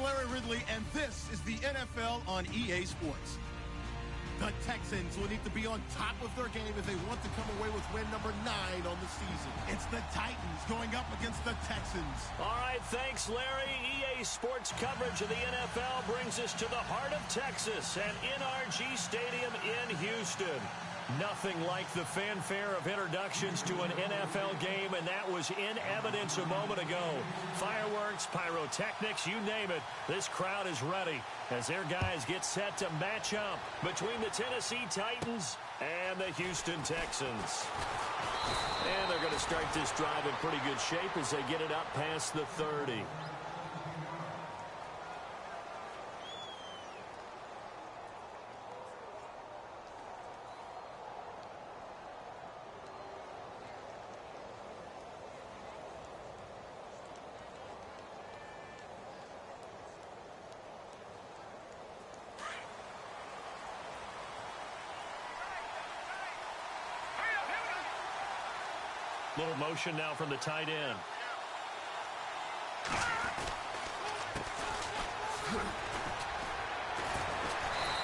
Larry Ridley, and this is the NFL on EA Sports. The Texans will need to be on top of their game if they want to come away with win number 9 on the season. It's the Titans going up against the Texans. All right, thanks, Larry. EA Sports coverage of the NFL brings us to the heart of Texas at NRG Stadium in Houston. Nothing like the fanfare of introductions to an NFL game, and that was in evidence a moment ago. Fireworks, pyrotechnics, you name it. This crowd is ready as their guys get set to match up between the Tennessee Titans and the Houston Texans. And they're going to start this drive in pretty good shape as they get it up past the 30. Little motion now from the tight end.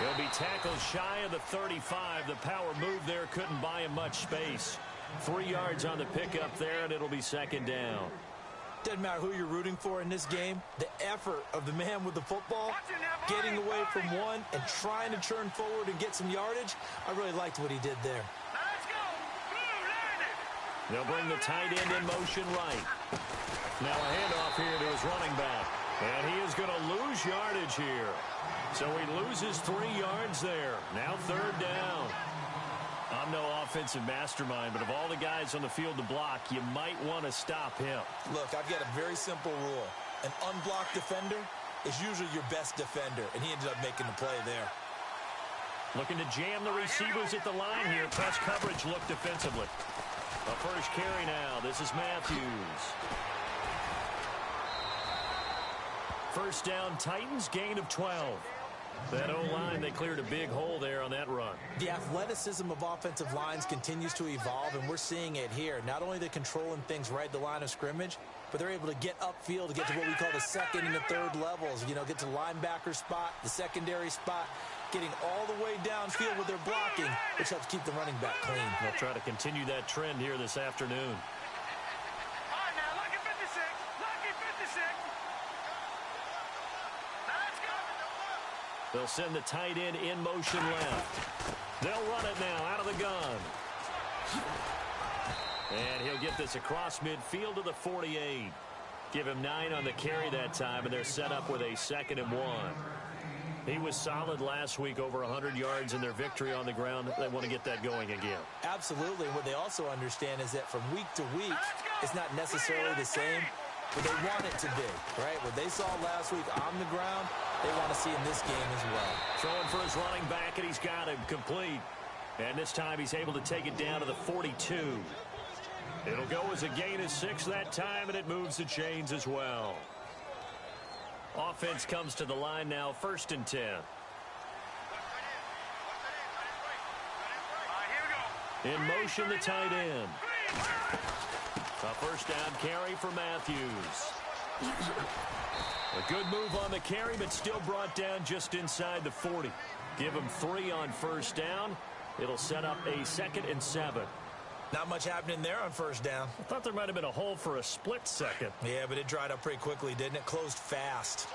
He'll be tackled shy of the 35. The power move there couldn't buy him much space. 3 yards on the pickup there, and it'll be second down. Doesn't matter who you're rooting for in this game. The effort of the man with the football, getting away from one and trying to turn forward and get some yardage, I really liked what he did there. They'll bring the tight end in motion right. Now a handoff here to his running back. And he is going to lose yardage here. So he loses 3 yards there. Now third down. I'm no offensive mastermind, but of all the guys on the field to block, you might want to stop him. Look, I've got a very simple rule. An unblocked defender is usually your best defender, and he ended up making the play there. Looking to jam the receivers at the line here. Press coverage look defensively. A first carry now. This is Matthews. First down, Titans, gain of 12. That O-line, they cleared a big hole there on that run. The athleticism of offensive lines continues to evolve, and we're seeing it here. Not only they're controlling things right at the line of scrimmage, but they're able to get upfield to get to what we call the second and the third levels. You know, get to linebacker spot, the secondary spot, getting all the way downfield with their blocking, which helps keep the running back clean. They'll try to continue that trend here this afternoon. They'll send the tight end in motion left. They'll run it now out of the gun. And he'll get this across midfield to the 48. Give him 9 on the carry that time, and they're set up with a 2nd and 1. He was solid last week, over 100 yards in their victory on the ground. They want to get that going again. Absolutely. What they also understand is that from week to week, it's not necessarily the same, but they want it to be, right? What they saw last week on the ground, they want to see in this game as well. Throwing for his running back, and he's got him complete. And this time he's able to take it down to the 42. It'll go as a gain of 6 that time, and it moves the chains as well. Offense comes to the line now, 1st and 10. In motion, the tight end. A first down carry for Matthews. A good move on the carry, but still brought down just inside the 40. Give him 3 on first down. It'll set up a 2nd and 7. Not much happening there on first down. I thought there might have been a hole for a split second. Yeah, but it dried up pretty quickly, didn't it? Closed fast.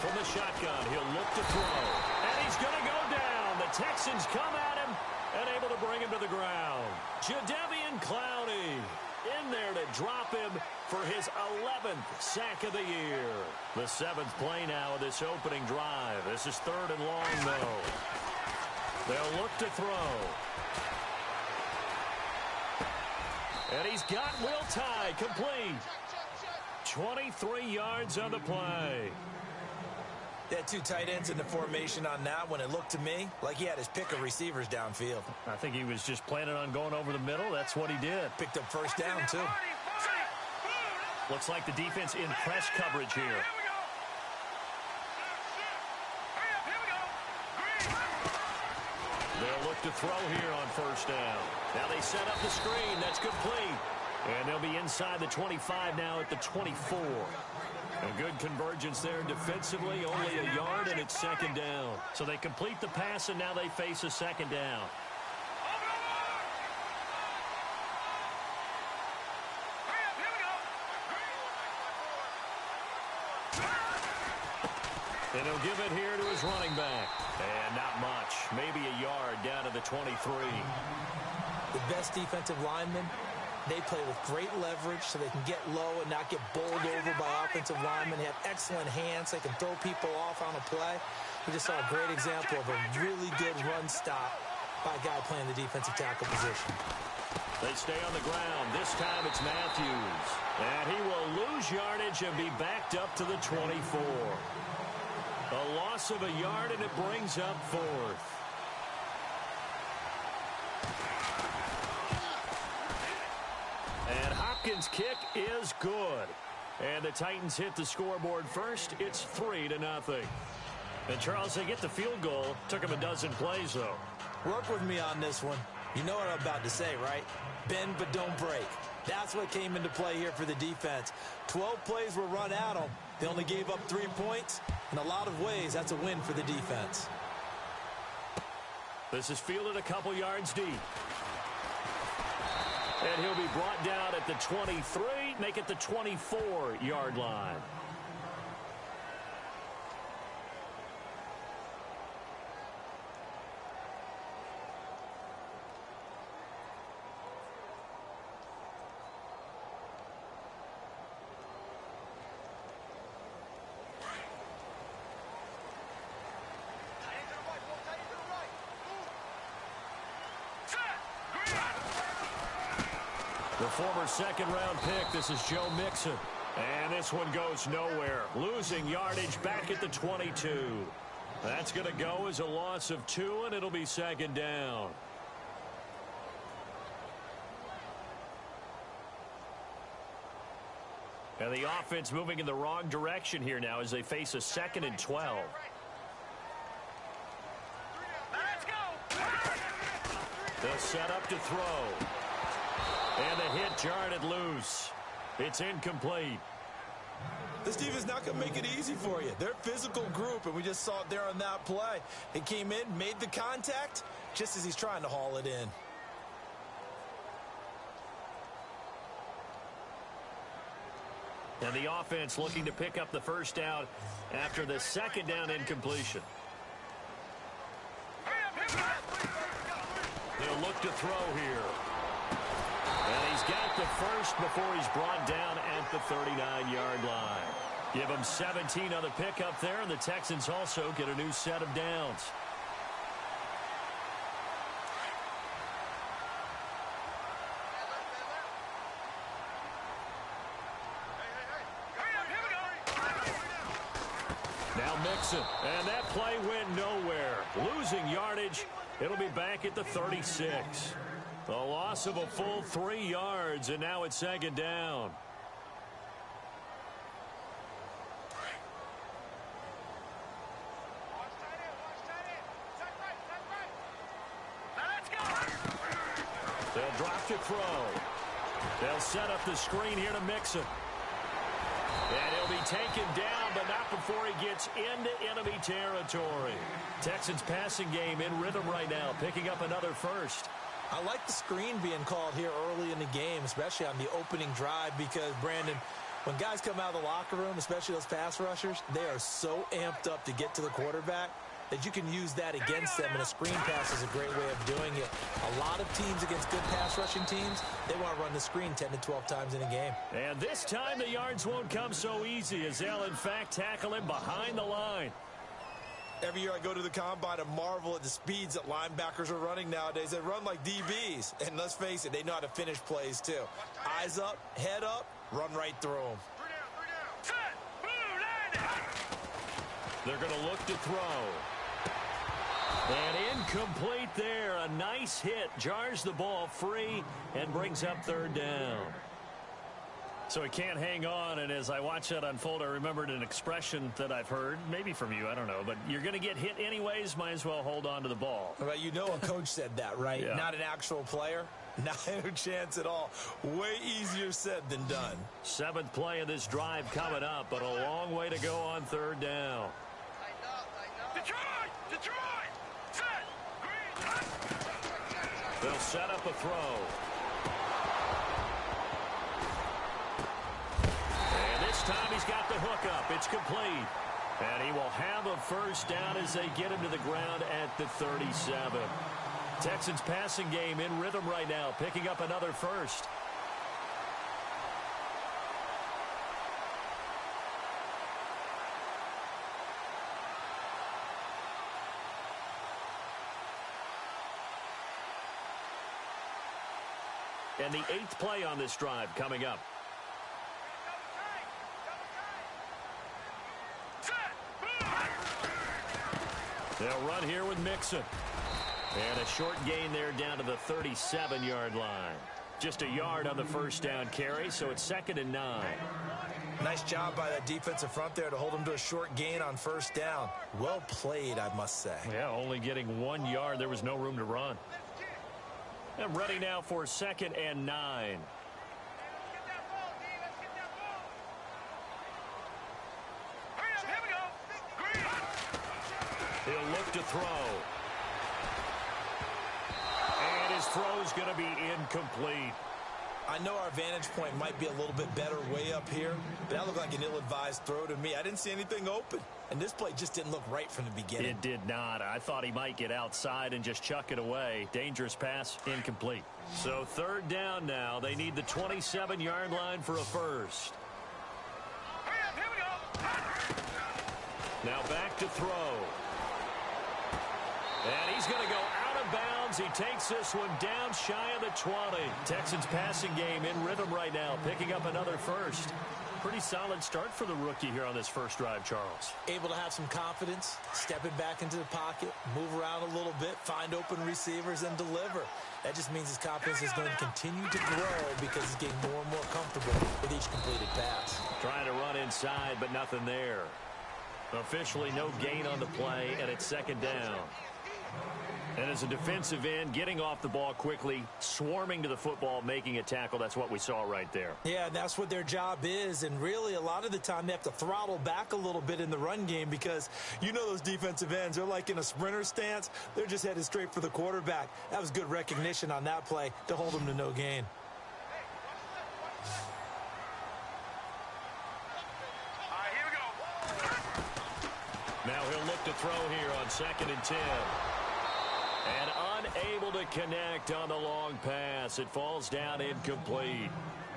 From the shotgun, he'll look to throw. And he's going to go down. The Texans come at him and able to bring him to the ground. Jadeveon Clowney in there to drop him for his 11th sack of the year. The 7th play now of this opening drive. This is 3rd and long, though. They'll look to throw. And he's got Will Tye complete. 23 yards on the play. They had 2 tight ends in the formation on that one. It looked to me like he had his pick of receivers downfield. I think he was just planning on going over the middle. That's what he did. Picked up first down, too. Looks like the defense in press coverage here. They'll look to throw here on first down. Now they set up the screen. That's complete. And they'll be inside the 25 now at the 24. A good convergence there defensively, only a yard, and it's second down. So they complete the pass, and now they face a second down. And he'll give it here to his running back. And not much. Maybe a yard down to the 23. The best defensive linemen, they play with great leverage so they can get low and not get bowled over by offensive linemen. They have excellent hands. They can throw people off on a play. We just saw a great example of a really good run stop by a guy playing the defensive tackle position. They stay on the ground. This time it's Matthews. And he will lose yardage and be backed up to the 24. A loss of a yard, and it brings up fourth. And Hopkins' kick is good. And the Titans hit the scoreboard first. It's 3-0. And, Charles, they get the field goal. Took them a dozen plays, though. Work with me on this one. You know what I'm about to say, right? Bend but don't break. That's what came into play here for the defense. 12 plays were run at them. They only gave up 3 points. In a lot of ways, that's a win for the defense. This is fielded a couple yards deep. And he'll be brought down at the 23, make it the 24-yard line. The former second-round pick, this is Joe Mixon. And this one goes nowhere. Losing yardage back at the 22. That's going to go as a loss of 2, and it'll be second down. And the offense moving in the wrong direction here now as they face a 2nd and 12. They'll set up to throw. And the hit jarred it loose. It's incomplete. This team is not going to make it easy for you. They're a physical group, and we just saw it there on that play. He came in, made the contact, just as he's trying to haul it in. And the offense looking to pick up the first down after the second down incompletion. They'll look to throw here. And he's got the first before he's brought down at the 39-yard line. Give him 17 on the pickup there, and the Texans also get a new set of downs. Now Mixon, and that play went nowhere. Losing yardage, it'll be back at the 36. A loss of a full 3 yards, and now it's second down. They'll drop to throw. They'll set up the screen here to Mixon. And he'll be taken down, but not before he gets into enemy territory. Texans passing game in rhythm right now, picking up another first. I like the screen being called here early in the game, especially on the opening drive, because, Brandon, when guys come out of the locker room, especially those pass rushers, they are so amped up to get to the quarterback that you can use that against them, and a screen pass is a great way of doing it. A lot of teams against good pass rushing teams, they want to run the screen 10 to 12 times in a game. And this time the yards won't come so easy as they'll, in fact, tackle him behind the line. Every year I go to the combine and marvel at the speeds that linebackers are running nowadays. They run like DBs. And let's face it, they know how to finish plays too. Eyes up, head up, run right through them. They're going to look to throw. And incomplete there. A nice hit. Jars the ball free and brings up third down. So he can't hang on, and as I watch that unfold, I remembered an expression that I've heard, maybe from you, I don't know, but you're going to get hit anyways, might as well hold on to the ball. Well, you know a coach said that, right? Yeah. Not an actual player. Not a chance at all. Way easier said than done. 7th play of this drive coming up, but a long way to go on 3rd down. Detroit! Set! Green! They'll set up a throw. And this time he's got the hook up. It's complete. And he will have a first down as they get him to the ground at the 37. Texans passing game in rhythm right now, picking up another first. And the 8th play on this drive coming up. They'll run here with Mixon. And a short gain there down to the 37-yard line. Just a yard on the first down carry, so it's 2nd and 9. Nice job by that defensive front there to hold them to a short gain on first down. Well played, I must say. Yeah, only getting 1 yard. There was no room to run. And ready now for 2nd and 9. He'll look to throw. And his throw's going to be incomplete. I know our vantage point might be a little bit better way up here, but that looked like an ill-advised throw to me. I didn't see anything open, and this play just didn't look right from the beginning. It did not. I thought he might get outside and just chuck it away. Dangerous pass, incomplete. So 3rd down now. They need the 27-yard line for a first. Here we go. Now back to throw. And he's going to go out of bounds. He takes this one down shy of the 20. Texans passing game in rhythm right now, picking up another first. Pretty solid start for the rookie here on this first drive, Charles. Able to have some confidence, stepping back into the pocket, move around a little bit, find open receivers, and deliver. That just means his confidence is going to continue to grow because he's getting more and more comfortable with each completed pass. Trying to run inside, but nothing there. Officially no gain on the play, and it's 2nd down. And as a defensive end, getting off the ball quickly, swarming to the football, making a tackle, that's what we saw right there. Yeah, and that's what their job is. And really, a lot of the time, they have to throttle back a little bit in the run game because you know those defensive ends, they're like in a sprinter stance. They're just headed straight for the quarterback. That was good recognition on that play to hold them to no gain. Here we go. Now he'll look to throw here on 2nd and 10. And unable to connect on the long pass. It falls down incomplete.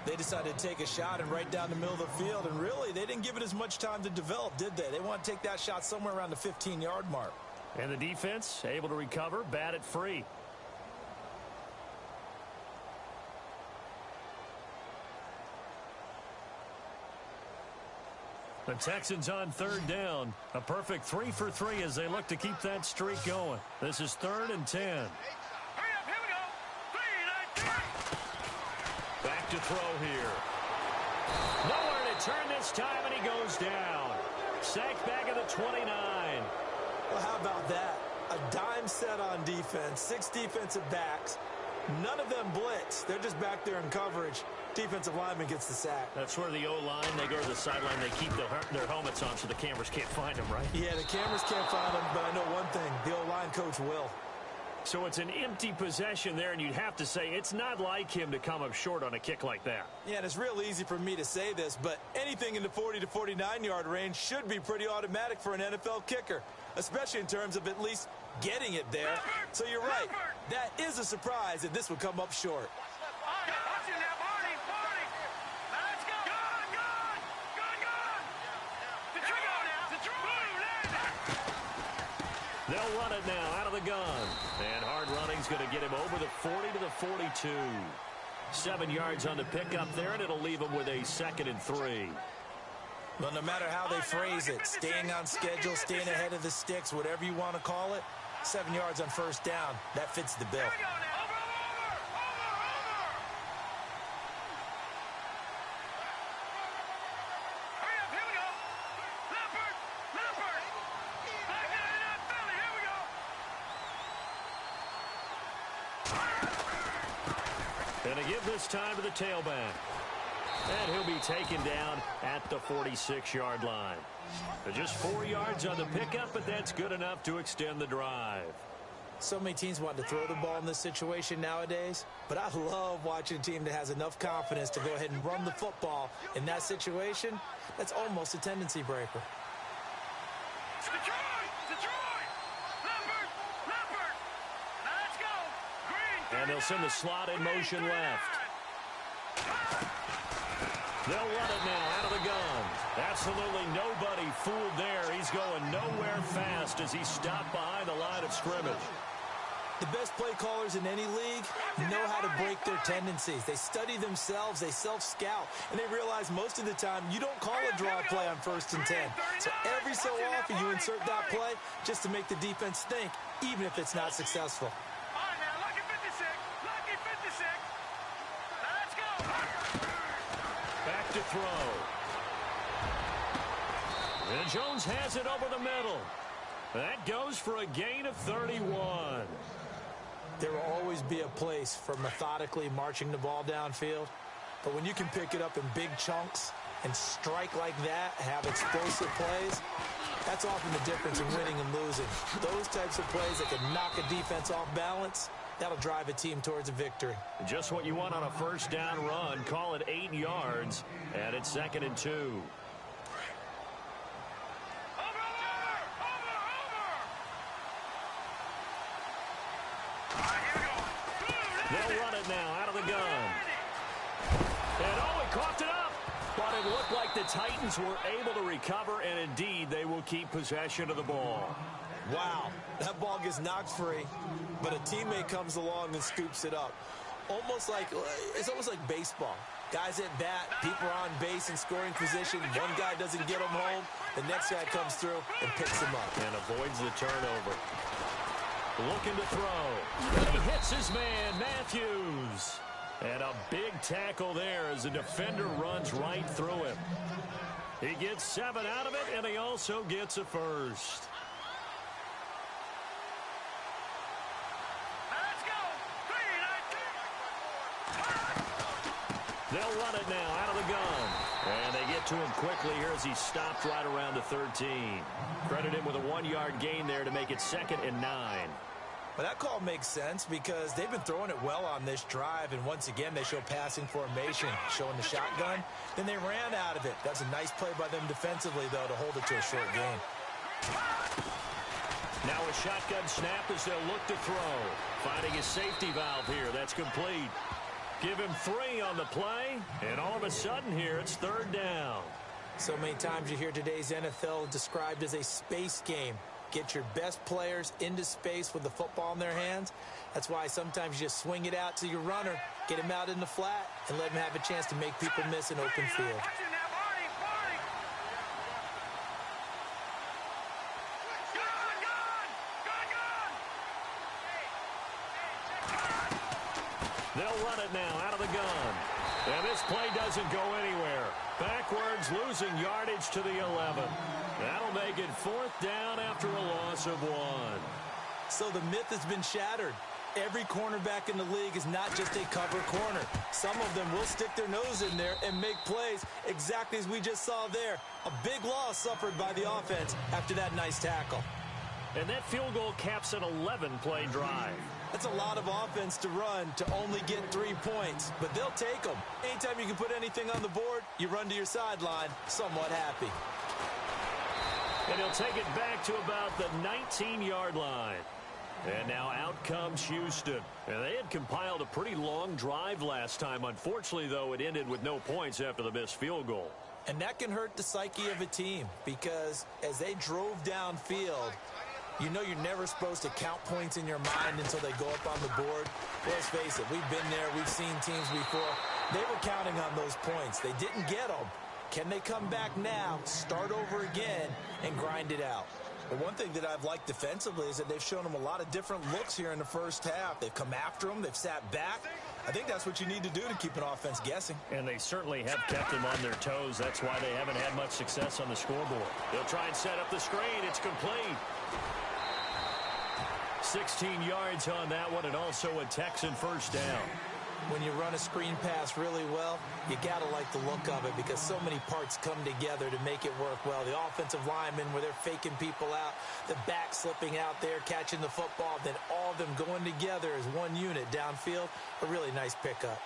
They decided to take a shot and right down the middle of the field, and really, they didn't give it as much time to develop, did they? They want to take that shot somewhere around the 15-yard mark. And the defense able to recover, bat it free. The Texans on 3rd down. A perfect 3 for 3 as they look to keep that streak going. This is 3rd and 10. Hurry up, here we go. 3, 9, 10. Back to throw here. Nowhere to turn this time, and he goes down. Sacked back at the 29. Well, how about that? A dime set on defense, 6 defensive backs. None of them blitz. They're just back there in coverage. Defensive lineman gets the sack. That's where the O-line, they go to the sideline, they keep their helmets on so the cameras can't find them, right? Yeah, the cameras can't find them, but I know one thing. The O-line coach will. So it's an empty possession there, and you'd have to say it's not like him to come up short on a kick like that. Yeah, and it's real easy for me to say this, but anything in the 40 to 49-yard range should be pretty automatic for an NFL kicker, especially in terms of at least getting it there. So you're right. That is a surprise that this would come up short. They'll run it now out of the gun. And hard running's going to get him over the 40 to the 42. 7 yards on the pickup there, and it'll leave him with a 2nd and 3. Well, no matter how they phrase it, staying on schedule, staying ahead of the sticks, whatever you want to call it, 7 yards on first down, that fits the bill. And they give this time to the tailback. And he'll be taken down at the 46-yard line. Just 4 yards on the pickup, but that's good enough to extend the drive. So many teams want to throw the ball in this situation nowadays, but I love watching a team that has enough confidence to go ahead and run the football in that situation. That's almost a tendency breaker. And they'll send the slot in motion left. They'll run it now out of the gun. Absolutely nobody fooled there. He's going nowhere fast as he stopped behind the line of scrimmage. The best play callers in any league know how to break their tendencies. They study themselves, they self-scout, and they realize most of the time you don't call a draw play on 1st and 10. So every so often you insert that play just to make the defense think, even if it's not successful. Back to throw. And Jones has it over the middle. That goes for a gain of 31. There will always be a place for methodically marching the ball downfield. But when you can pick it up in big chunks and strike like that, have explosive plays, that's often the difference in winning and losing. Those types of plays that can knock a defense off balance, that'll drive a team towards a victory. Just what you want on a first down run. Call it 8 yards, and it's 2nd and 2. They'll run it now out of the gun. And oh, he coughed it up. But it looked like the Titans were able to recover, and indeed they will keep possession of the ball. Wow, that ball gets knocked free, but a teammate comes along and scoops it up. It's almost like baseball. Guys at bat, people are on base in scoring position. One guy doesn't get him home. The next guy comes through and picks him up. And avoids the turnover. Looking to throw. And he hits his man, Matthews. And a big tackle there as the defender runs right through him. He gets 7 out of it, and he also gets a first. They'll run it now out of the gun. And they get to him quickly here as he stopped right around the 13. Credit him with a 1-yard gain there to make it 2nd and 9. But that call makes sense because they've been throwing it well on this drive, and once again they show passing formation, showing the shotgun. Then they ran out of it. That's a nice play by them defensively, though, to hold it to a short gain. Now a shotgun snap as they'll look to throw. Finding his safety valve here. That's complete. Give him 3 on the play, and all of a sudden here it's 3rd down. So many times you hear today's NFL described as a space game. Get your best players into space with the football in their hands. That's why sometimes you just swing it out to your runner, get him out in the flat, and let him have a chance to make people miss an open field. They'll run it now out of the gun. And this play doesn't go anywhere. Backwards, losing yardage to the 11. That'll make it 4th down after a loss of 1. So the myth has been shattered. Every cornerback in the league is not just a cover corner. Some of them will stick their nose in there and make plays exactly as we just saw there. A big loss suffered by the offense after that nice tackle. And that field goal caps an 11-play drive. That's a lot of offense to run to only get 3 points, but they'll take them. Anytime you can put anything on the board, you run to your sideline somewhat happy. And he'll take it back to about the 19-yard line. And now out comes Houston. And they had compiled a pretty long drive last time. Unfortunately, though, it ended with no points after the missed field goal. And that can hurt the psyche of a team because as they drove downfield, you know you're never supposed to count points in your mind until they go up on the board. Well, let's face it, we've been there. We've seen teams before. They were counting on those points. They didn't get them. Can they come back now, start over again, and grind it out? Well, one thing that I've liked defensively is that they've shown them a lot of different looks here in the first half. They've come after them. They've sat back. I think that's what you need to do to keep an offense guessing. And they certainly have kept them on their toes. That's why they haven't had much success on the scoreboard. They'll try and set up the screen. It's complete. 16 yards on that one, and also a Texan first down. When you run a screen pass really well, you got to like the look of it because so many parts come together to make it work well. The offensive linemen, where they're faking people out, the back slipping out there, catching the football, then all of them going together as one unit downfield. A really nice pickup.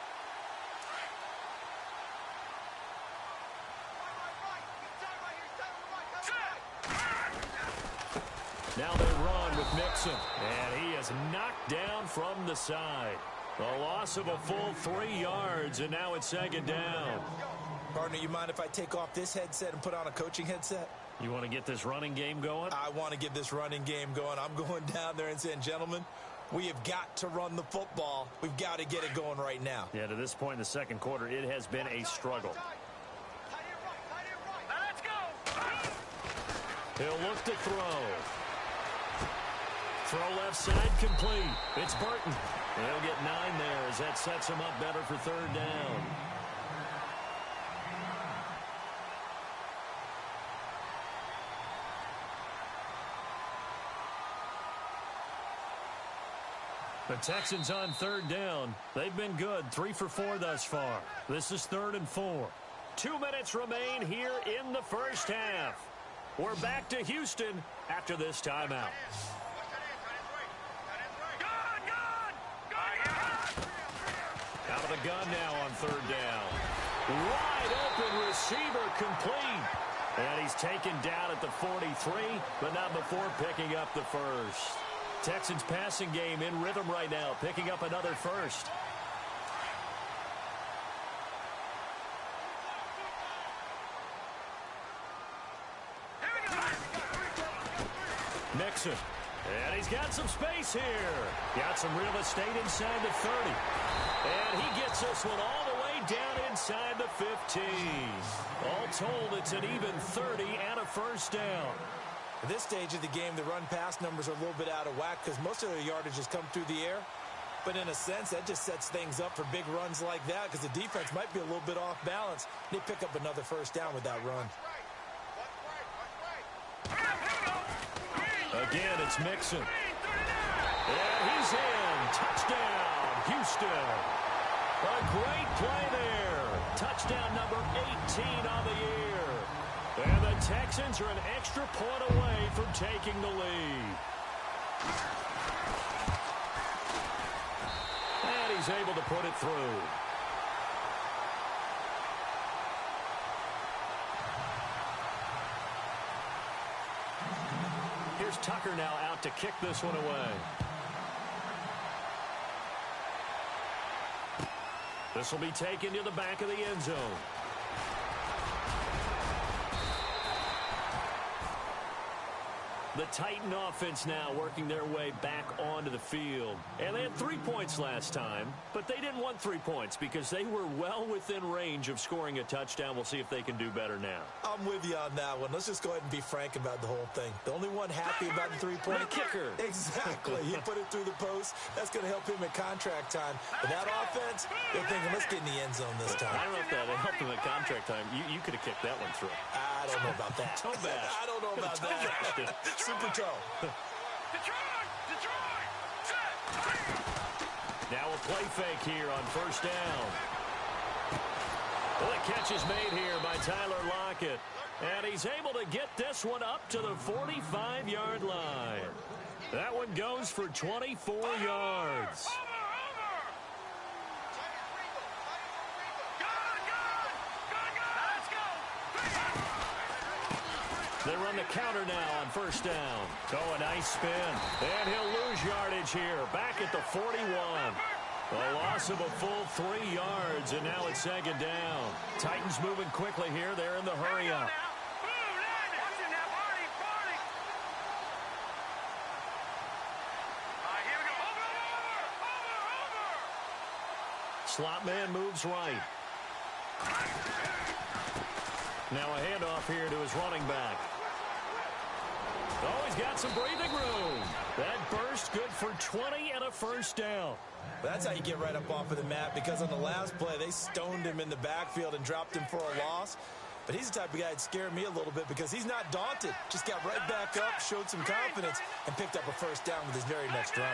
Now they run with Mixon, and he is knocked down from the side. A loss of a full 3 yards, and now it's second down. Partner, you mind if I take off this headset and put on a coaching headset? You want to get this running game going? I want to get this running game going. I'm going down there and saying, gentlemen, we have got to run the football. We've got to get it going right now. Yeah, to this point in the second quarter, it has been a struggle. Let's go. He'll look to throw. Throw left side complete. It's Burton. He'll get 9 there as that sets him up better for third down. The Texans on third down. They've been good. 3 for 4 thus far. This is 3rd and 4. 2 minutes remain here in the first half. We're back to Houston after this timeout. Out of the gun now on third down. Wide open receiver complete. And he's taken down at the 43, but not before picking up the first. Texans passing game in rhythm right now, picking up another first. Mixon. And he's got some space here. Got some real estate inside the 30. And he gets this one all the way down inside the 15. All told, it's an even 30 and a first down. At this stage of the game, the run-pass numbers are a little bit out of whack because most of their yardage has come through the air. But in a sense, that just sets things up for big runs like that because the defense might be a little bit off balance. They pick up another first down with that run. Again, it's Mixon. And he's in. Touchdown, Houston. A great play there. Touchdown number 18 on the year. And the Texans are an extra point away from taking the lead. And he's able to put it through. Here's Tucker now out to kick this one away. This will be taken to the back of the end zone. The Titan offense now working their way back onto the field. And they had 3 points last time, but they didn't want 3 points because they were well within range of scoring a touchdown. We'll see if they can do better now. I'm with you on that one. Let's just go ahead and be frank about the whole thing. The only one happy about the 3-point kicker. Exactly. He put it through the post. That's going to help him at contract time. But that offense, they're thinking, let's get in the end zone this time. I don't know if that helped him at contract time. You could have kicked that one through. I don't know about that. Toe bash. I don't know about that. Super toe. Now a play fake here on first down. Well, the catch is made here by Tyler Lockett. And he's able to get this one up to the 45-yard line. That one goes for 24 yards. They run the counter now on first down. Oh, a nice spin. And he'll lose yardage here. Back at the 41. A loss of a full 3 yards, and now it's second down. Titans moving quickly here. They're in the hurry-up. Slot man moves right. Now a handoff here to his running back. Oh, he's got some breathing room. That burst good for 20 and a first down. That's how you get right up off of the mat because on the last play, they stoned him in the backfield and dropped him for a loss. But he's the type of guy that scared me a little bit because he's not daunted. Just got right back up, showed some confidence, and picked up a first down with his very next run.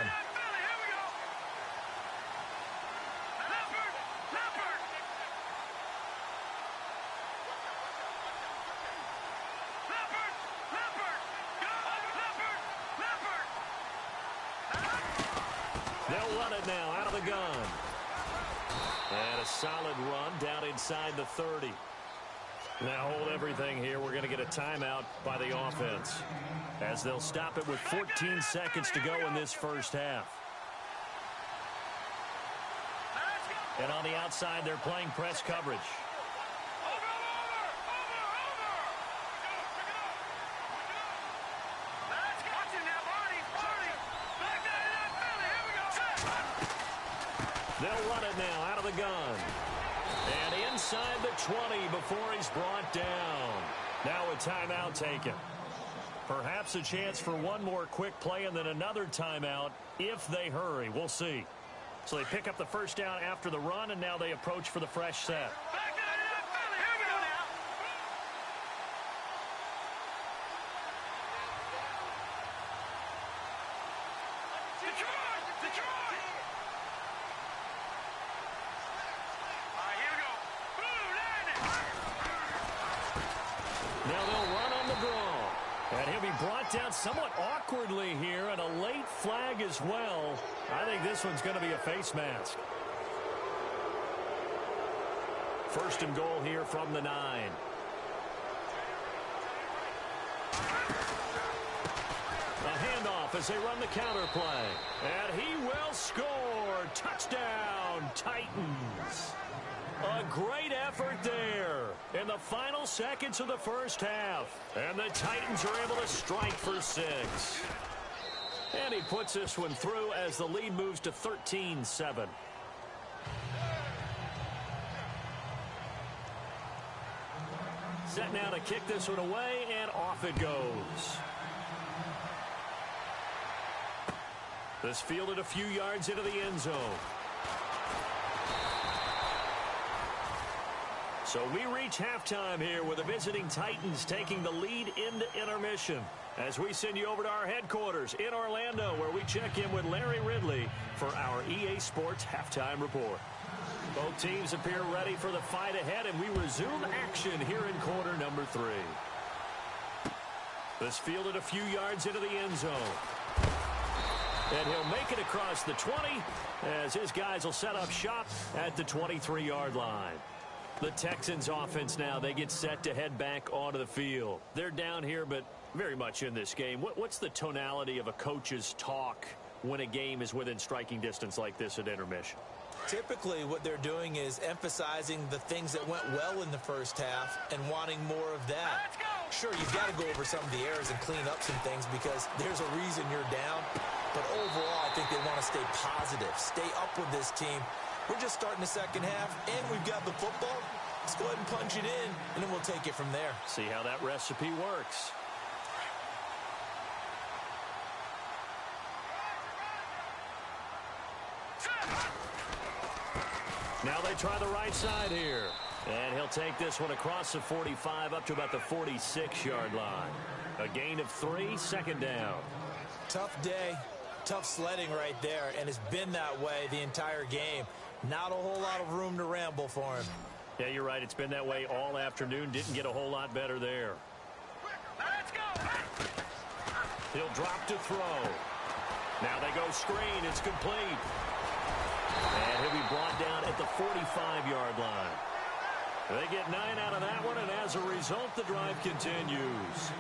They'll run it now out of the gun. And a solid run down inside the 30. Now hold everything here. We're going to get a timeout by the offense as they'll stop it with 14 seconds to go in this first half. And on the outside, they're playing press coverage. They'll run it now out of the gun. And inside the 20 before he's brought down. Now a timeout taken. Perhaps a chance for one more quick play and then another timeout if they hurry. We'll see. So they pick up the first down after the run, and now they approach for the fresh set. Now they'll run on the draw. And he'll be brought down somewhat awkwardly here, and a late flag as well. I think this one's going to be a face mask. First and goal here from the 9. A handoff as they run the counter play. And he will score. Touchdown, Titans. A great effort there in the final seconds of the first half. And the Titans are able to strike for 6. And he puts this one through as the lead moves to 13-7. Set now to kick this one away, and off it goes. This fielded a few yards into the end zone. So we reach halftime here with the visiting Titans taking the lead into intermission as we send you over to our headquarters in Orlando, where we check in with Larry Ridley for our EA Sports Halftime Report. Both teams appear ready for the fight ahead, and we resume action here in quarter number 3. This fielded a few yards into the end zone. And he'll make it across the 20 as his guys will set up shop at the 23-yard line. The Texans offense now, they get set to head back onto the field. They're down here, but very much in this game. What's the tonality of a coach's talk when a game is within striking distance like this at intermission? Typically, what they're doing is emphasizing the things that went well in the first half and wanting more of that. Sure, you've got to go over some of the errors and clean up some things because there's a reason you're down. But overall, I think they want to stay positive, stay up with this team. We're just starting the second half, and we've got the football. Let's go ahead and punch it in, and then we'll take it from there. See how that recipe works. Now they try the right side here. And he'll take this one across the 45 up to about the 46-yard line. A gain of 3, second down. Tough day, tough sledding right there, and it's been that way the entire game. Not a whole lot of room to ramble for him. Yeah, you're right. It's been that way all afternoon. Didn't get a whole lot better there. Let's go! He'll drop to throw. Now they go screen. It's complete. And he'll be brought down at the 45-yard line. They get 9 out of that one, and as a result, the drive continues.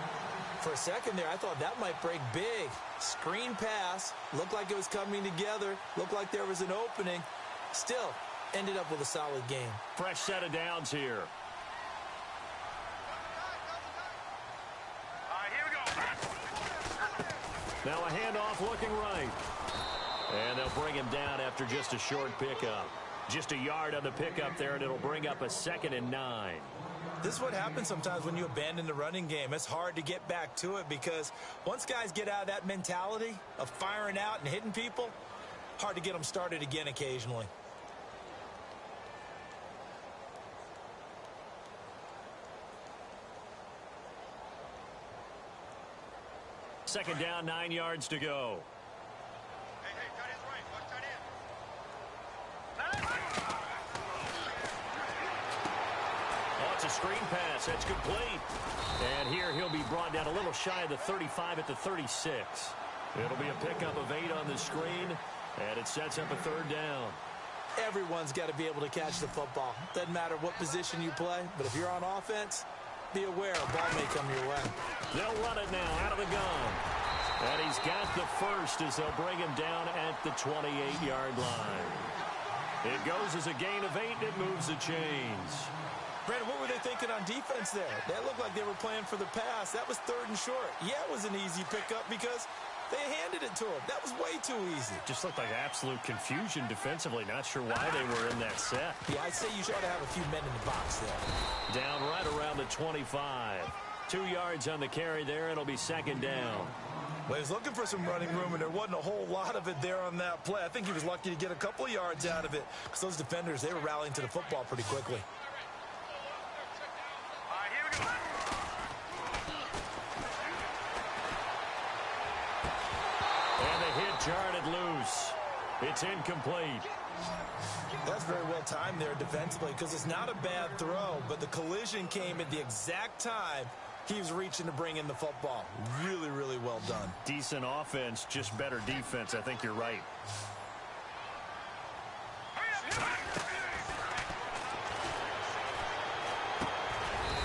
For a second there, I thought that might break big. Screen pass. Looked like it was coming together. Looked like there was an opening. Still, ended up with a solid game. Fresh set of downs here. All right, here we go. Now a handoff looking right. And they'll bring him down after just a short pickup. Just a yard on the pickup there, and it'll bring up a 2nd and 9. This is what happens sometimes when you abandon the running game. It's hard to get back to it because once guys get out of that mentality of firing out and hitting people, hard to get them started again occasionally. Second down, 9 yards to go. Hey, tight end's right. Watch tight end. Oh, it's a screen pass. That's complete. And here he'll be brought down a little shy of the 35 at the 36. It'll be a pickup of 8 on the screen, and it sets up a third down. Everyone's got to be able to catch the football. Doesn't matter what position you play, but if you're on offense, be aware a ball may come your way. They'll run it now out of the gun. And he's got the first as they'll bring him down at the 28-yard line. It goes as a gain of 8, and it moves the chains. Brandon, what were they thinking on defense there? That looked like they were playing for the pass. That was 3rd and short. Yeah, it was an easy pickup because they handed it to him. That was way too easy. Just looked like absolute confusion defensively. Not sure why they were in that set. Yeah, I'd say you ought to have a few men in the box there. Down right around the 25. 2 yards on the carry there. It'll be second down. Well, he was looking for some running room, and there wasn't a whole lot of it there on that play. I think he was lucky to get a couple of yards out of it because those defenders, they were rallying to the football pretty quickly. All right, here we go. And the hit jarred it loose. It's incomplete. That's very well timed there defensively because it's not a bad throw, but the collision came at the exact time he was reaching to bring in the football. Really, really well done. Decent offense, just better defense. I think you're right.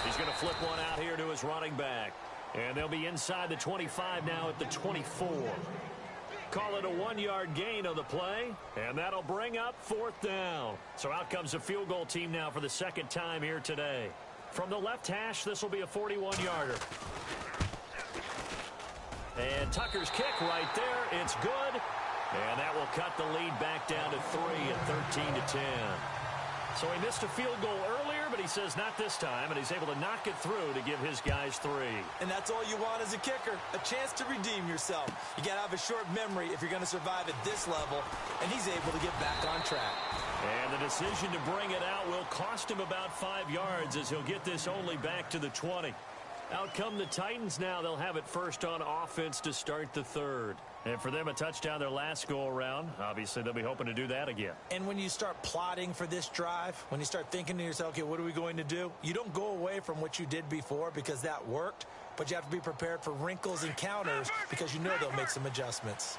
He's going to flip one out here to his running back. And they'll be inside the 25 now at the 24. Call it a 1-yard gain on the play, and that'll bring up 4th down. So out comes a field goal team now for the second time here today. From the left hash, this will be a 41-yarder. And Tucker's kick right there. It's good. And that will cut the lead back down to 3 at 13-10. So he missed a field goal earlier, but he says not this time, and he's able to knock it through to give his guys 3. And that's all you want as a kicker, a chance to redeem yourself. You got to have a short memory if you're going to survive at this level, and he's able to get back on track. And the decision to bring it out will cost him about 5 yards as he'll get this only back to the 20. Out come the Titans now. They'll have it first on offense to start the third. And for them, a touchdown their last go-around. Obviously, they'll be hoping to do that again. And when you start plotting for this drive, when you start thinking to yourself, okay, what are we going to do? You don't go away from what you did before because that worked, but you have to be prepared for wrinkles and counters because you know they'll make some adjustments.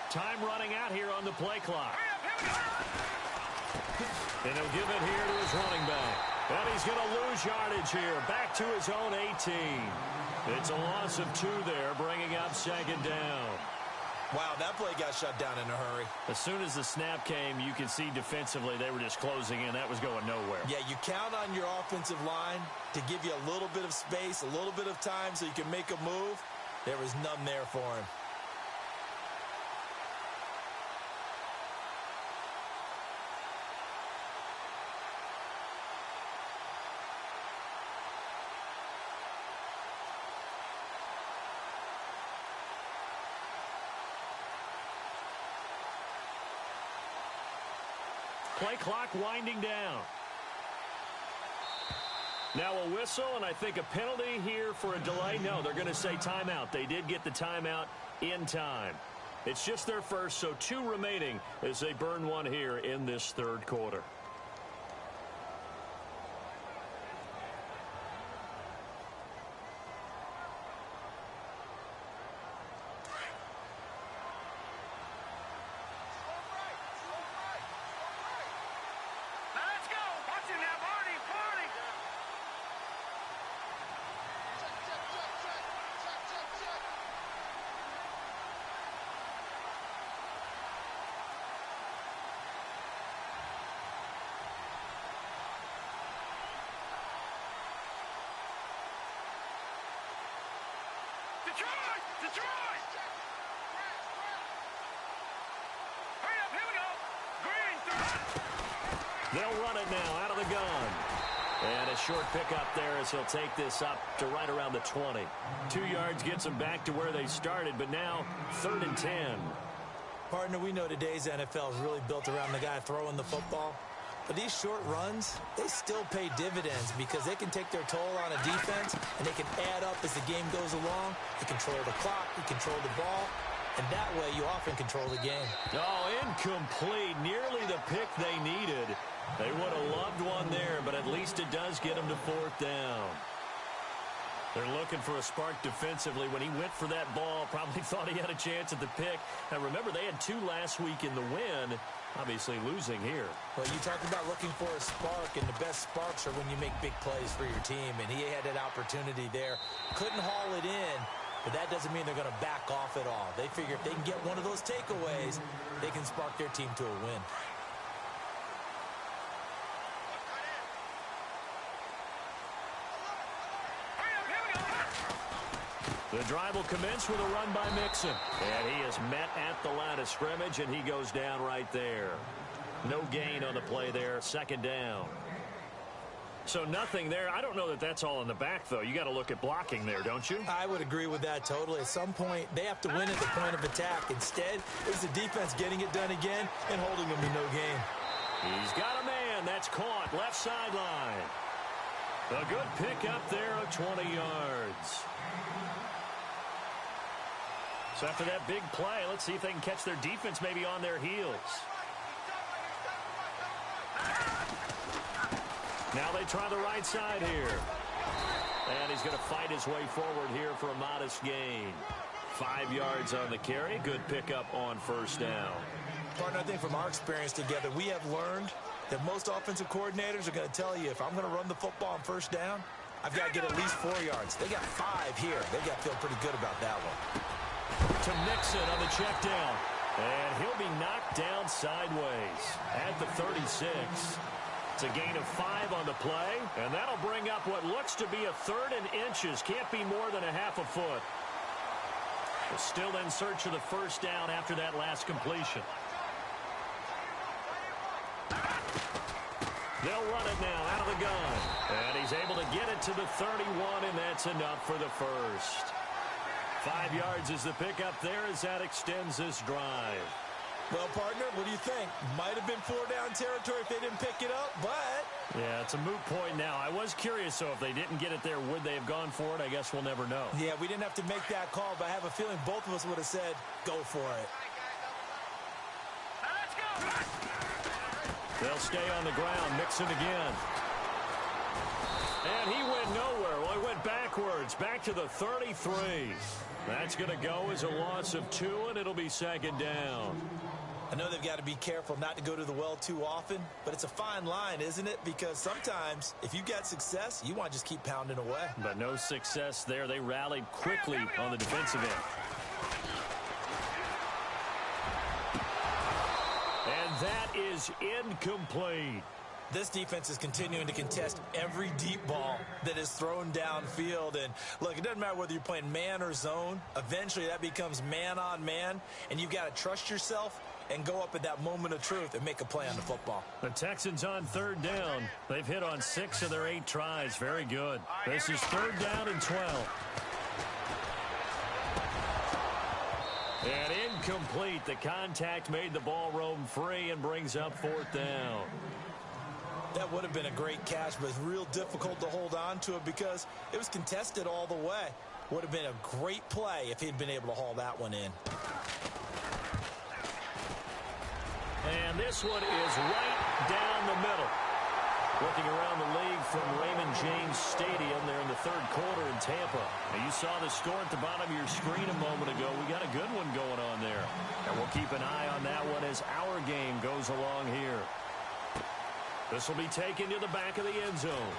Time running out here on the play clock. And he'll give it here to his running back. And he's going to lose yardage here. Back to his own 18. It's a loss of 2 there, bringing up second down. Wow, that play got shut down in a hurry. As soon as the snap came, you can see defensively they were just closing in. That was going nowhere. Yeah, you count on your offensive line to give you a little bit of space, a little bit of time so you can make a move. There was none there for him. Play clock winding down. Now a whistle, and I think a penalty here for a delay. No, they're going to say timeout. They did get the timeout in time. It's just their first, so 2 remaining as they burn one here in this third quarter. Detroit! Hurry up, here we go. Green, 3. They'll run it now out of the gun. And a short pickup there as he'll take this up to right around the 20. 2 yards gets them back to where they started, but now 3rd and 10. Partner, we know today's NFL is really built around the guy throwing the football. But these short runs, they still pay dividends because they can take their toll on a defense, and they can add up as the game goes along. You control the clock, you control the ball, and that way you often control the game. Oh, incomplete. Nearly the pick they needed. They would have loved one there, but at least it does get them to 4th down. They're looking for a spark defensively. When he went for that ball, probably thought he had a chance at the pick. And remember, they had 2 last week in the win, obviously losing here. Well, you talk about looking for a spark, and the best sparks are when you make big plays for your team, and he had that opportunity there. Couldn't haul it in, but that doesn't mean they're going to back off at all. They figure if they can get one of those takeaways, they can spark their team to a win. The drive will commence with a run by Mixon. And he is met at the line of scrimmage, and he goes down right there. No gain on the play there. 2nd down. So nothing there. I don't know that that's all in the back, though. You got to look at blocking there, don't you? I would agree with that totally. At some point, they have to win at the point of attack. Instead, it was the defense getting it done again and holding them to no gain. He's got a man. That's caught. Left sideline. A good pick up there of 20 yards. So after that big play, let's see if they can catch their defense maybe on their heels. Now they try the right side here. And he's going to fight his way forward here for a modest gain. 5 yards on the carry. Good pickup on 1st down. Partner, I think from our experience together, we have learned that most offensive coordinators are going to tell you, if I'm going to run the football on 1st down, I've got to get at least 4 yards. They got 5 here. They got to feel pretty good about that one. To Mixon on the check down. And he'll be knocked down sideways at the 36. It's a gain of 5 on the play, and that'll bring up what looks to be a 3rd and inches. Can't be more than a half a foot. We're still in search of the 1st down after that last completion. They'll run it now out of the gun. And he's able to get it to the 31, and that's enough for the 1st. 5 yards is the pickup there as that extends this drive. Well, partner, what do you think? Might have been 4-down territory if they didn't pick it up, but... Yeah, it's a moot point now. I was curious, so if they didn't get it there, would they have gone for it? I guess we'll never know. Yeah, we didn't have to make that call, but I have a feeling both of us would have said, go for it. They'll stay on the ground. Mixon again. And he went nowhere. Well, he went backwards. Back to the 33. That's going to go as a loss of 2, and it'll be 2nd down. I know they've got to be careful not to go to the well too often, but it's a fine line, isn't it? Because sometimes, if you got success, you want to just keep pounding away. But no success there. They rallied quickly on the defensive end. And that is incomplete. This defense is continuing to contest every deep ball that is thrown downfield. And, look, it doesn't matter whether you're playing man or zone. Eventually, that becomes man-on-man, and you've got to trust yourself and go up at that moment of truth and make a play on the football. The Texans on 3rd down. They've hit on 6 of their 8 tries. Very good. This is 3rd down and 12. And incomplete. The contact made the ball roam free and brings up 4th down. That would have been a great catch, but it's real difficult to hold on to it because it was contested all the way. Would have been a great play if he'd been able to haul that one in. And this one is right down the middle. Looking around the league from Raymond James Stadium there in the 3rd quarter in Tampa. Now you saw the score at the bottom of your screen a moment ago. We got a good one going on there. And we'll keep an eye on that one as our game goes along here. This will be taken to the back of the end zone.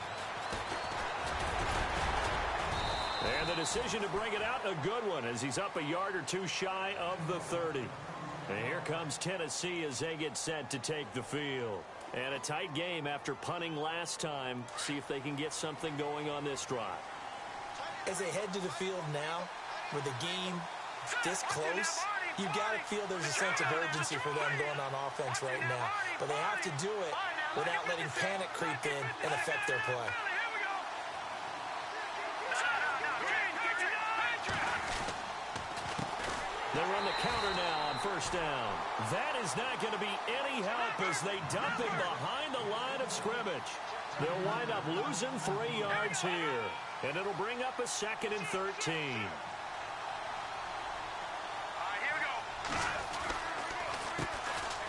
And the decision to bring it out, a good one, as he's up a yard or 2 shy of the 30. And here comes Tennessee as they get set to take the field. And a tight game after punting last time. See if they can get something going on this drive. As they head to the field now, with the game this close, you've got to feel there's a sense of urgency for them going on offense right now. But they have to do it without letting panic creep in and affect their play. They run the counter now on first down. That is not going to be any help as they dump him behind the line of scrimmage. They'll wind up losing 3 yards here, and it'll bring up a 2nd and 13.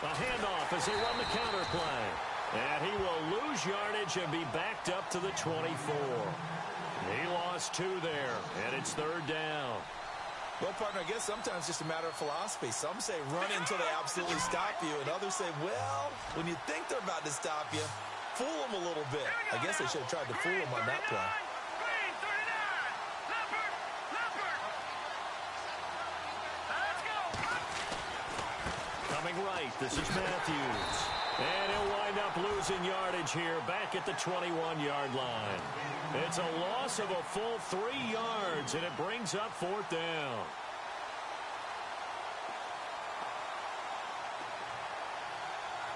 A handoff as they run the counter play. And he will lose yardage and be backed up to the 24. He lost 2 there, and it's 3rd down. Well, partner, I guess sometimes it's just a matter of philosophy. Some say run until they absolutely stop you, and others say, well, when you think they're about to stop you, fool them a little bit. I guess they should have tried to fool him on that play. Coming right, this is Matthews. And he'll wind up losing yardage here back at the 21-yard line. It's a loss of a full 3 yards, and it brings up 4th down.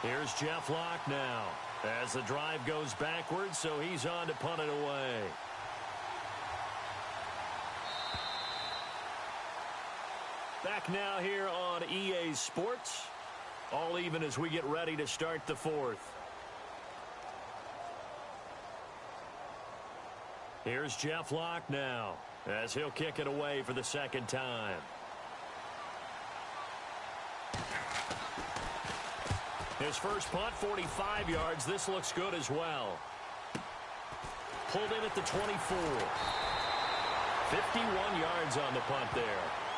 Here's Jeff Locke now as the drive goes backwards, so he's on to punt it away. Back now here on EA Sports. All even as we get ready to start the 4th. Here's Jeff Locke now as he'll kick it away for the 2nd time. His first punt, 45 yards. This looks good as well. Pulled in at the 24. 51 yards on the punt there.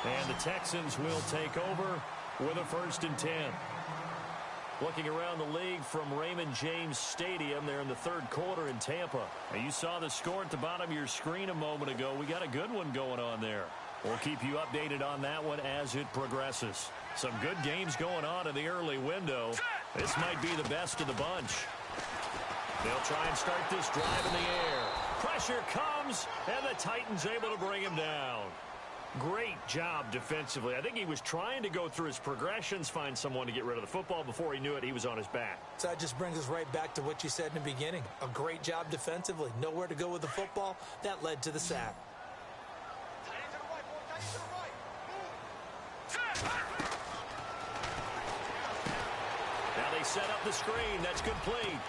And the Texans will take over with a 1st and 10. Looking around the league from Raymond James Stadium there in the 3rd quarter in Tampa. And you saw the score at the bottom of your screen a moment ago. We got a good one going on there. We'll keep you updated on that one as it progresses. Some good games going on in the early window. This might be the best of the bunch. They'll try and start this drive in the air. Pressure comes, and the Titans able to bring him down. Great job defensively. I think he was trying to go through his progressions, find someone to get rid of the football. Before he knew it, he was on his back. So that just brings us right back to what you said in the beginning. A great job defensively. Nowhere to go with the football. That led to the sack. Now they set up the screen. That's complete.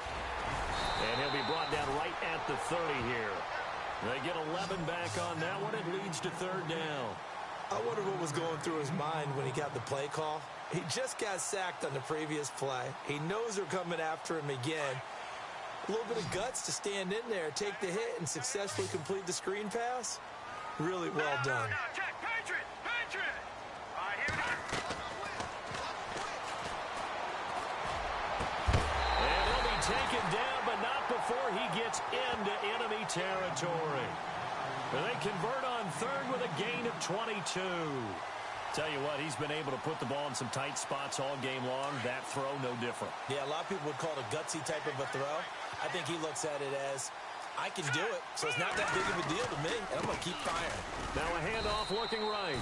And he'll be brought down right at the 30 here. They get 11 back on that one. It leads to 3rd down. I wonder what was going through his mind when he got the play call. He just got sacked on the previous play. He knows they're coming after him again. A little bit of guts to stand in there, take the hit, and successfully complete the screen pass. Really well done. And he'll be taken down, but not before he gets into enemy territory. They convert on 3rd with a gain of 22. Tell you what, he's been able to put the ball in some tight spots all game long. That throw, no different. Yeah, a lot of people would call it a gutsy type of a throw. I think he looks at it as, I can do it, so it's not that big of a deal to me, and I'm going to keep firing. Now a handoff looking right.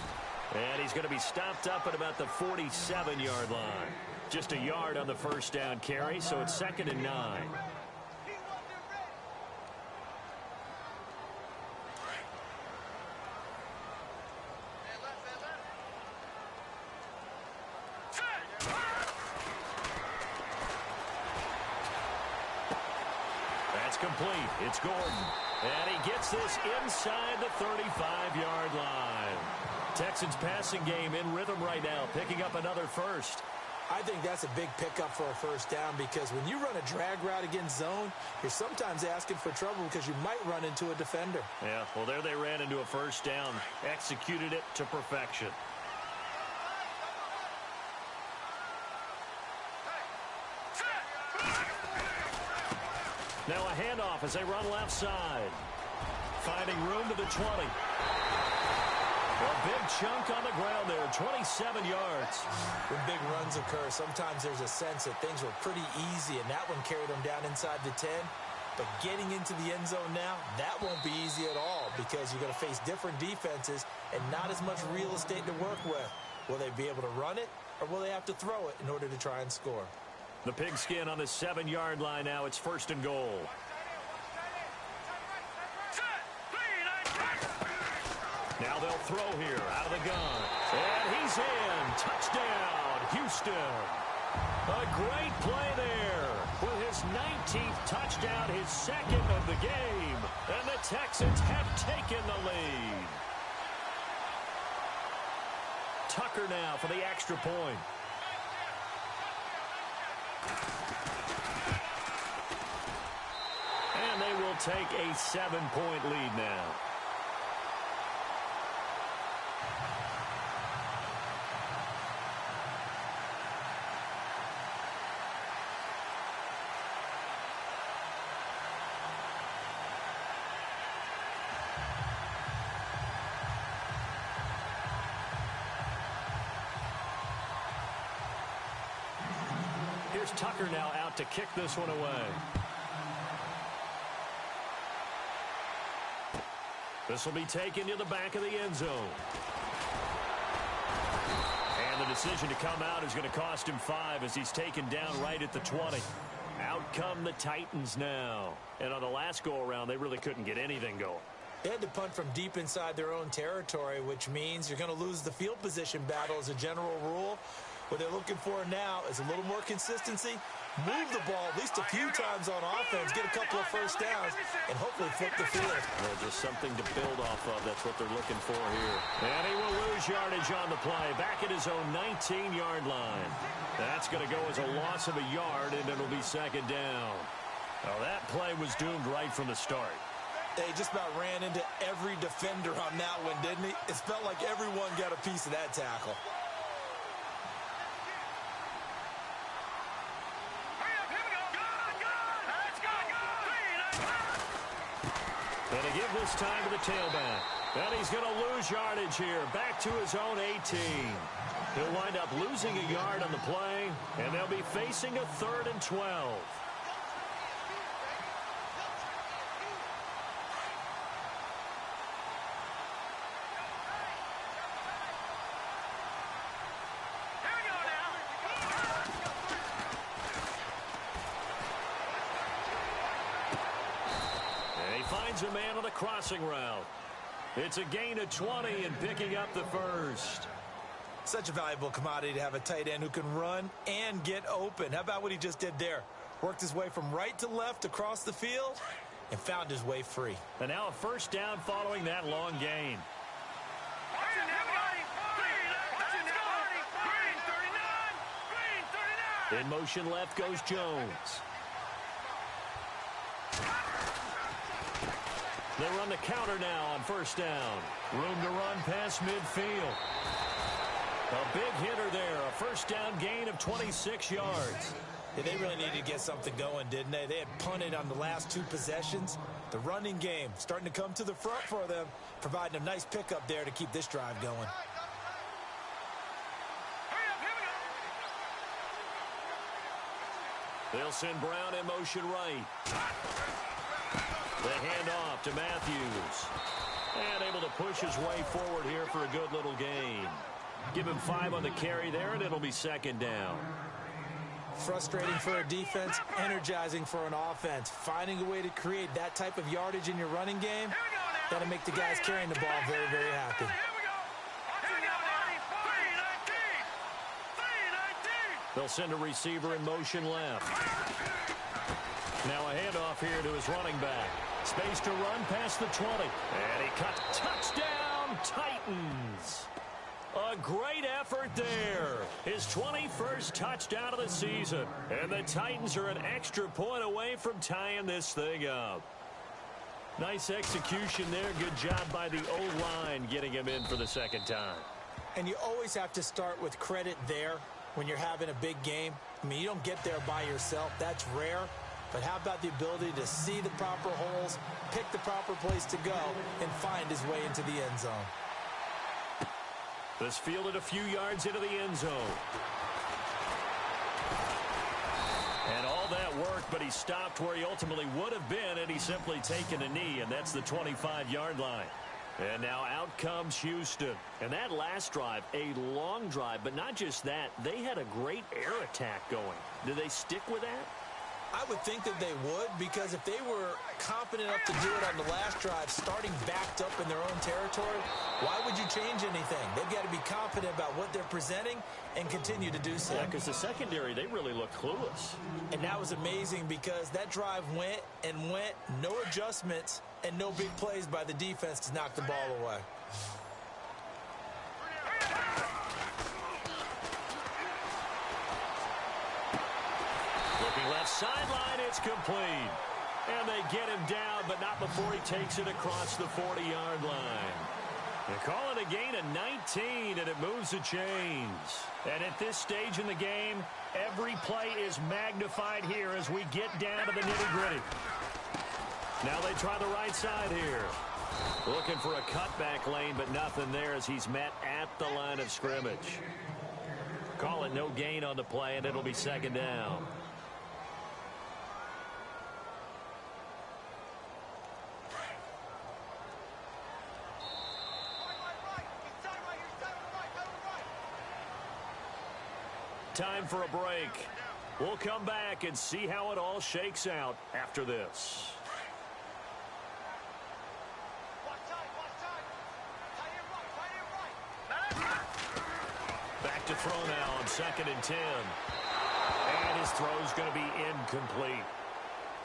And he's going to be stopped up at about the 47-yard line. Just a yard on the 1st down carry, so it's 2nd and 9. That's complete. It's Gordon. And he gets this inside the 35-yard line. Texans passing game in rhythm right now, picking up another 1st. I think that's a big pickup for a 1st down because when you run a drag route against zone, you're sometimes asking for trouble because you might run into a defender. Yeah, well, there they ran into a 1st down, executed it to perfection. Now a handoff as they run left side. Finding room to the 20. A big chunk on the ground there, 27 yards. When big runs occur, sometimes there's a sense that things were pretty easy, and that one carried them down inside the 10. But getting into the end zone now, that won't be easy at all because you're going to face different defenses and not as much real estate to work with. Will they be able to run it, or will they have to throw it in order to try and score? The pigskin on the 7-yard line now. It's 1st and goal. Now they'll throw here out of the gun. And he's in. Touchdown, Houston. A great play there. With his 19th touchdown, his 2nd of the game. And the Texans have taken the lead. Tucker now for the extra point. And they will take a 7-point lead now. Here's Tucker now out to kick this one away. This will be taken to the back of the end zone. And the decision to come out is going to cost him 5 as he's taken down right at the 20. Out come the Titans now. And on the last go-around, they really couldn't get anything going. They had to punt from deep inside their own territory, which means you're going to lose the field position battle as a general rule. What they're looking for now is a little more consistency, move the ball at least a few times on offense, get a couple of first downs, and hopefully flip the field. Well, just something to build off of. That's what they're looking for here. And he will lose yardage on the play, back at his own 19-yard line. That's going to go as a loss of a yard, and it'll be 2nd down. Well, that play was doomed right from the start. They just about ran into every defender on that one, didn't he? It felt like everyone got a piece of that tackle. Going to give this time to the tailback. And he's going to lose yardage here, back to his own 18. He'll wind up losing a yard on the play, and they'll be facing a 3rd and 12. A man on the crossing route. It's a gain of 20 and picking up the 1st. Such a valuable commodity to have a tight end who can run and get open. How about what he just did there? Worked his way from right to left across the field and found his way free. And now a 1st down following that long gain. In motion left goes Jones. They run the counter now on 1st down. Room to run past midfield. A big hitter there. A 1st down gain of 26 yards. Yeah, they really needed to get something going, didn't they? They had punted on the last 2 possessions. The running game starting to come to the front for them, providing a nice pickup there to keep this drive going. They'll send Brown in motion right. The handoff to Matthews. And able to push his way forward here for a good little gain. Give him 5 on the carry there, and it'll be 2nd down. Frustrating for a defense, energizing for an offense. Finding a way to create that type of yardage in your running game, that'll make the guys carrying the ball very, very happy. They'll send a receiver in motion left. Now a handoff here to his running back. Space to run past the 20. And he cut. Touchdown, Titans. A great effort there. His 21st touchdown of the season. And the Titans are an extra point away from tying this thing up. Nice execution there. Good job by the O-line getting him in for the 2nd time. And you always have to start with credit there when you're having a big game. I mean, you don't get there by yourself. That's rare. But how about the ability to see the proper holes, pick the proper place to go, and find his way into the end zone? This fielded a few yards into the end zone. And all that work, but he stopped where he ultimately would have been, and he's simply taken a knee, and that's the 25-yard line. And now out comes Houston. And that last drive, a long drive, but not just that. They had a great air attack going. Do they stick with that? I would think that they would, because if they were confident enough to do it on the last drive, starting backed up in their own territory, why would you change anything? They've got to be confident about what they're presenting and continue to do so. Yeah, because the secondary, they really look clueless. And that was amazing because that drive went and went, no adjustments, and no big plays by the defense to knock the ball away. Looking left sideline, it's complete. And they get him down, but not before he takes it across the 40-yard line. They call it a gain of 19, and it moves the chains. And at this stage in the game, every play is magnified here as we get down to the nitty-gritty. Now they try the right side here. Looking for a cutback lane, but nothing there as he's met at the line of scrimmage. Call it no gain on the play, and it'll be second down. Time for a break. We'll come back and see how it all shakes out after this. Back to throw now on 2nd and 10. And his throw's going to be incomplete.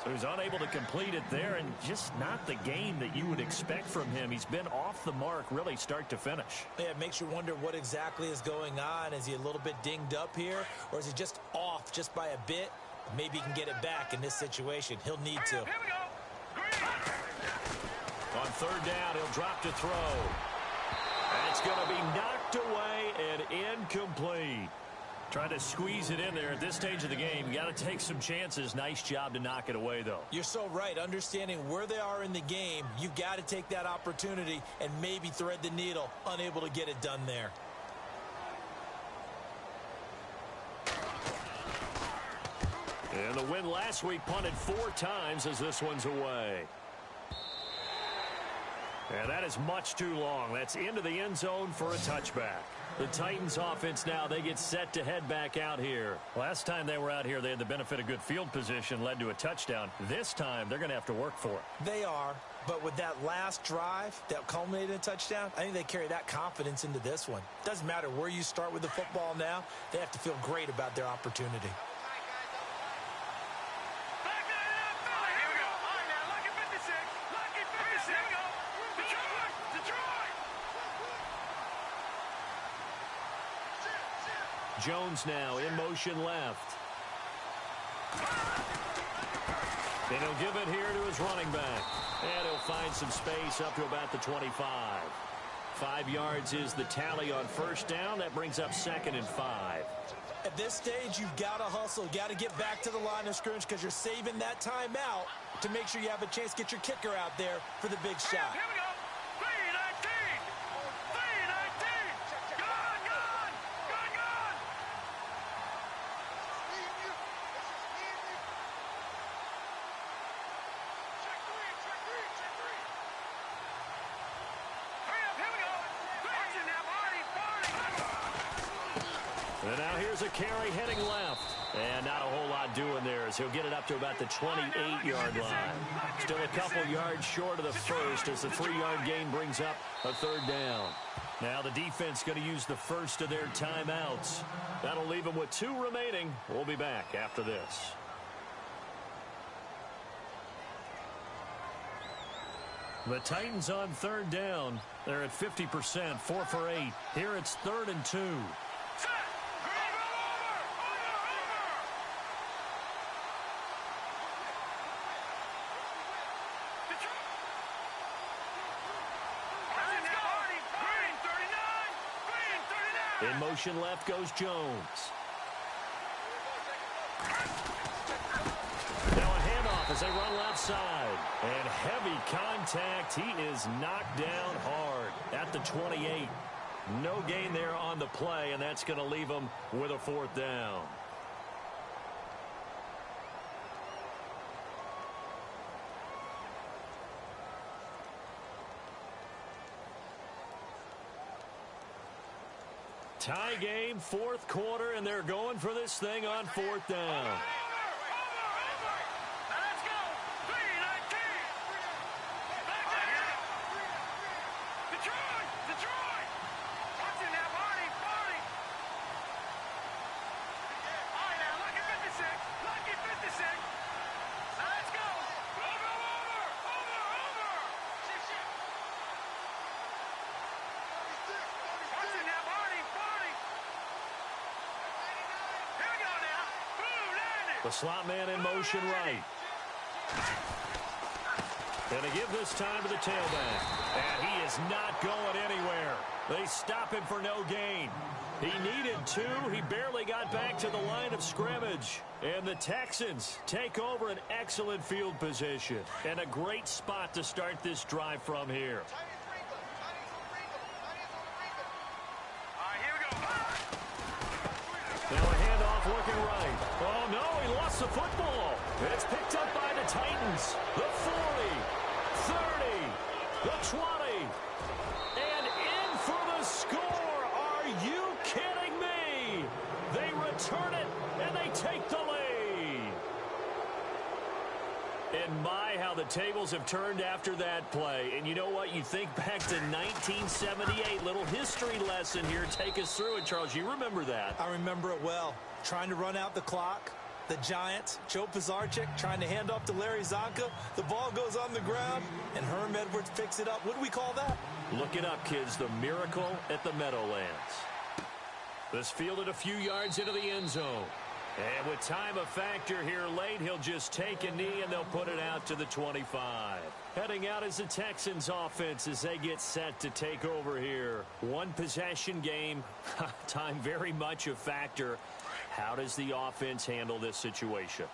So he's unable to complete it there, and just not the game that you would expect from him. He's been off the mark really start to finish. Yeah, it makes you wonder what exactly is going on. Is he a little bit dinged up here, or is he just off just by a bit? Maybe he can get it back in this situation. He'll need to. Here we go. On 3rd down, he'll drop to throw. And it's going to be knocked away and incomplete. Trying to squeeze it in there at this stage of the game. You got to take some chances. Nice job to knock it away, though. You're so right. Understanding where they are in the game, you've got to take that opportunity and maybe thread the needle. Unable to get it done there. And the win last week punted 4 times as this one's away. And that is much too long. That's into the end zone for a touchback. The Titans offense now, they get set to head back out here. Last time they were out here, they had the benefit of good field position, led to a touchdown. This time, they're going to have to work for it. They are, but with that last drive that culminated in a touchdown, I think they carry that confidence into this one. Doesn't matter where you start with the football now, they have to feel great about their opportunity. Jones now in motion left. And he'll give it here to his running back. And he'll find some space up to about the 25. 5 yards is the tally on 1st down. That brings up 2nd and 5. At this stage, you've got to hustle. You've got to get back to the line of scrimmage because you're saving that timeout to make sure you have a chance to get your kicker out there for the big shot. Here we go. 3-19. 3-19. Gone, gone. Gone, gone. Check three. Hurry up, here we go. Watching that body. And now here's a carry heading left. And not a whole lot doing there as he'll get it up to about the 28-yard line. Still a couple yards short of the first as the 3-yard gain brings up a 3rd down. Now the defense going to use the first of their timeouts. That'll leave them with 2 remaining. We'll be back after this. The Titans on 3rd down. They're at 50%, 4 for 8. Here it's 3rd and 2. In motion left goes Jones. Now a handoff as they run left side. And heavy contact. He is knocked down hard at the 28. No gain there on the play, and that's going to leave him with a 4th down. Tie game, fourth quarter, and they're going for this thing on fourth down. Let's go. 3-19. Detroit. Watch it now, Barney. All right, now, lucky 56. Let's go. Over. Watch it now, Barney. Here we go now. Boom, landed. The slot man in motion right. And they give this time to the tailback. And he is not going anywhere. They stop him for no gain. He needed 2. He barely got back to the line of scrimmage. And the Texans take over an excellent field position. And a great spot to start this drive from here. All right, here we go. Now a handoff looking right. Oh, no, he lost the football. It's picked up by the Titans. The 40, 30, the 20, and in for the score. Are you kidding me? They return it, and they take the lead. And my, how the tables have turned after that play. And you know what? You think back to 1978. Little history lesson here. Take us through it, Charles. You remember that. I remember it well. Trying to run out the clock. The Giants, Joe Pisarcik trying to hand off to Larry Zonka. The ball goes on the ground, and Herm Edwards picks it up. What do we call that? Look it up, kids. The miracle at the Meadowlands. This fielded a few yards into the end zone. And with time a factor here late, he'll just take a knee, and they'll put it out to the 25. Heading out is the Texans offense as they get set to take over here. One possession game. Time very much a factor. How does the offense handle this situation?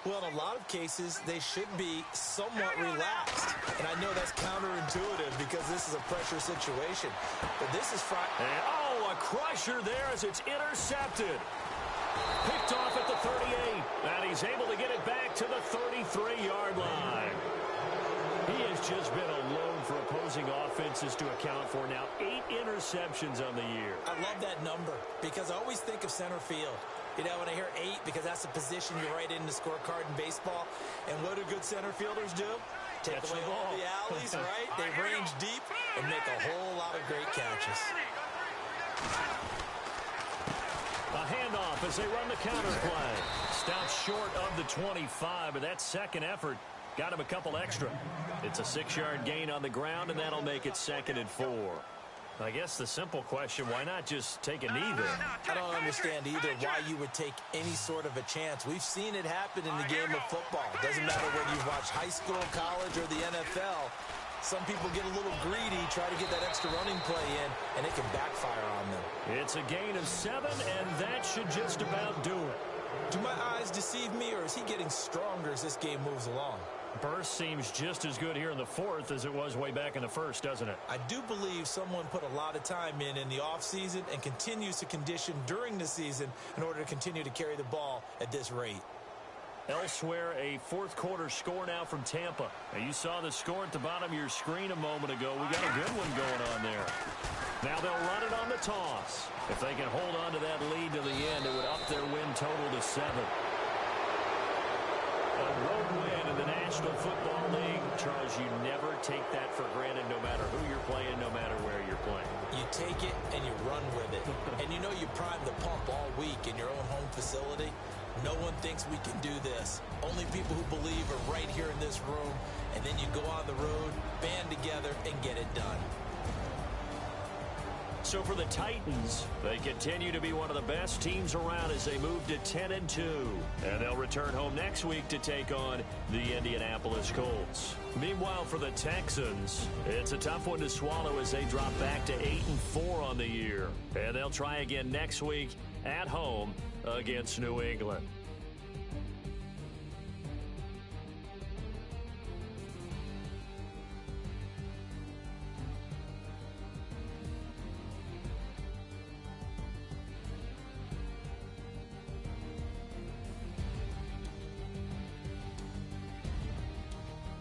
Well, in a lot of cases, they should be somewhat relaxed. And I know that's counterintuitive because this is a pressure situation. But this is a crusher there as it's intercepted. Picked off at the 38. And he's able to get it back to the 33-yard line. He has just been alone for opposing offenses to account for now 8 interceptions on the year. I love that number because I always think of center field. You know, when I hear 8, because that's the position you write in the scorecard in baseball. And what do good center fielders do? Take away all the alleys, right? They range deep and make a whole lot of great catches. A handoff as they run the counter play. Stopped short of the 25, but that second effort got him a couple extra. It's a 6-yard gain on the ground, and that'll make it 2nd and 4. I guess the simple question, why not just take a knee there? I don't understand either why you would take any sort of a chance. We've seen it happen in the game of football. It doesn't matter whether you've watched high school, college, or the NFL. Some people get a little greedy, try to get that extra running play in, and it can backfire on them. It's a gain of 7, and that should just about do it. Do my eyes deceive me, or is he getting stronger as this game moves along? Burst seems just as good here in the 4th as it was way back in the 1st, doesn't it? I do believe someone put a lot of time in the offseason and continues to condition during the season in order to continue to carry the ball at this rate. Elsewhere, a 4th quarter score now from Tampa. Now, you saw the score at the bottom of your screen a moment ago. We got a good one going on there. Now they'll run it on the toss. If they can hold on to that lead to the end, it would up their win total to 7. A road win in the National Football League. Charles, you never take that for granted no matter who you're playing, no matter where you're playing. You take it and you run with it. And you know you prime the pump all week in your own home facility. No one thinks we can do this. Only people who believe are right here in this room. And then you go on the road, band together, and get it done. So for the Titans, they continue to be one of the best teams around as they move to 10-2. And they'll return home next week to take on the Indianapolis Colts. Meanwhile, for the Texans, it's a tough one to swallow as they drop back to 8-4 on the year. And they'll try again next week at home against New England.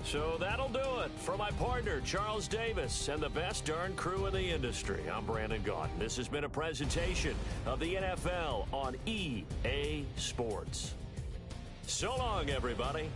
So that'll do it. For my partner, Charles Davis, and the best darn crew in the industry, I'm Brandon Gaudin. This has been a presentation of the NFL on EA Sports. So long, everybody.